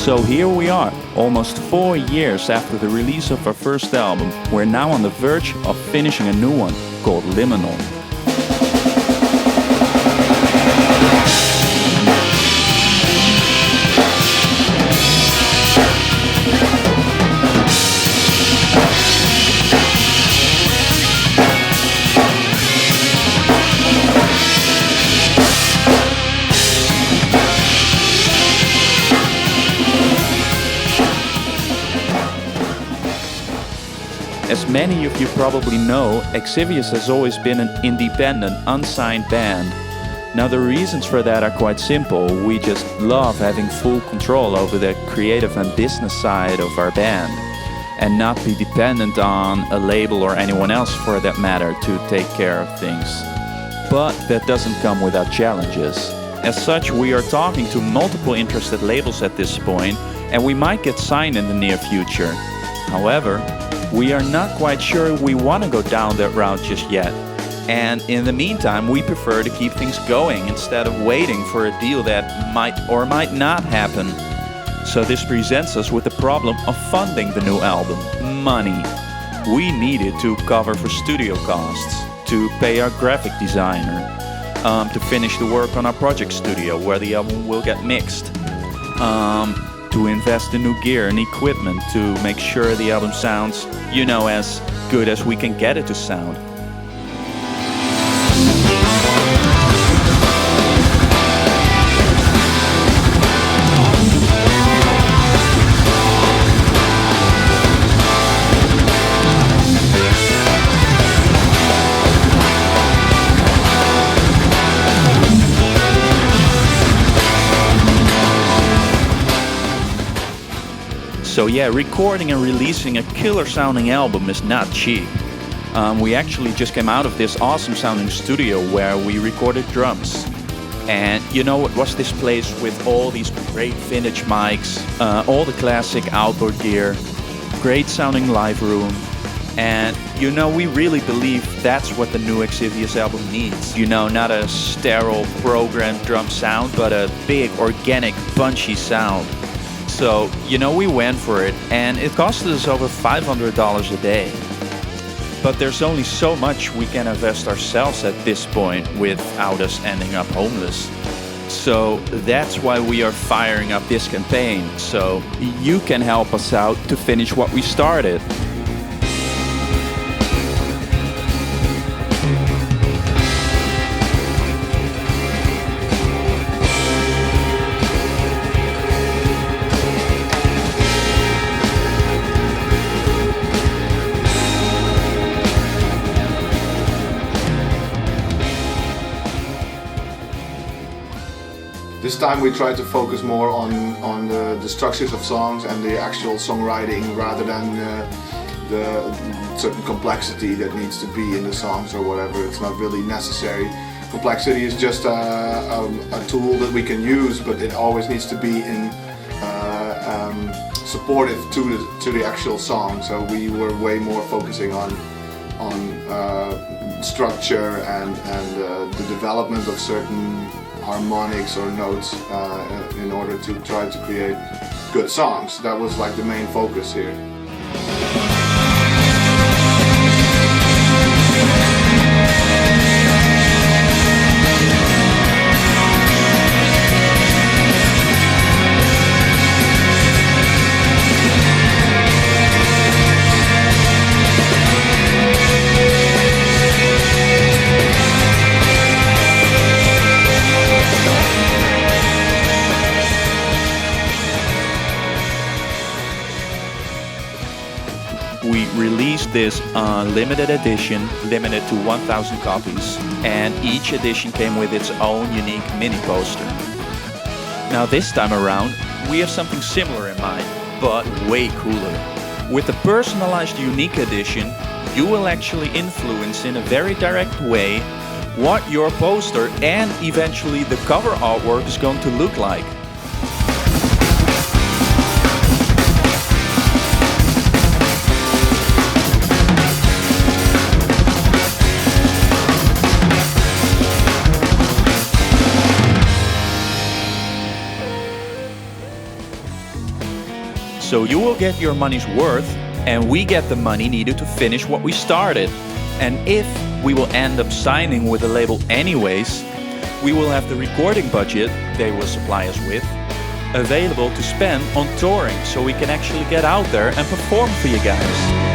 So here we are, almost 4 years after the release of our first album. We're now on the verge of finishing a new one called Liminal. As many of you probably know, Exivious has always been an independent, unsigned band. Now the reasons for that are quite simple. We just love having full control over the creative and business side of our band and not be dependent on a label or anyone else for that matter to take care of things. But that doesn't come without challenges. As such, we are talking to multiple interested labels at this point, and we might get signed in the near future. However, we are not quite sure we want to go down that route just yet. And in the meantime, we prefer to keep things going instead of waiting for a deal that might or might not happen. So this presents us with the problem of funding the new album. Money. We need it to cover for studio costs, to pay our graphic designer, to finish the work on our project studio where the album will get mixed. To invest in new gear and equipment to make sure the album sounds, as good as we can get it to sound. So yeah, recording and releasing a killer sounding album is not cheap. We actually just came out of this awesome sounding studio where we recorded drums. And it was this place with all these great vintage mics, all the classic outdoor gear, great sounding live room. And we really believe that's what the new Exivious album needs. Not a sterile programmed drum sound, but a big, organic, punchy sound. So, we went for it, and it cost us over $500 a day. But there's only so much we can invest ourselves at this point without us ending up homeless. So that's why we are firing up this campaign, so you can help us out to finish what we started. This time we try to focus more on the structures of songs and the actual songwriting rather than the certain complexity that needs to be in the songs or whatever. It's not really necessary. Complexity is just a tool that we can use, but it always needs to be in supportive to the actual song. So we were way more focusing on structure and the development of certain harmonics or notes in order to try to create good songs. That was like the main focus here. We released this limited edition, limited to 1,000 copies, and each edition came with its own unique mini poster. Now this time around, we have something similar in mind, but way cooler. With the personalized unique edition, you will actually influence in a very direct way what your poster and eventually the cover artwork is going to look like. So you will get your money's worth, and we get the money needed to finish what we started. And if we will end up signing with a label anyways, we will have the recording budget they will supply us with available to spend on touring, so we can actually get out there and perform for you guys.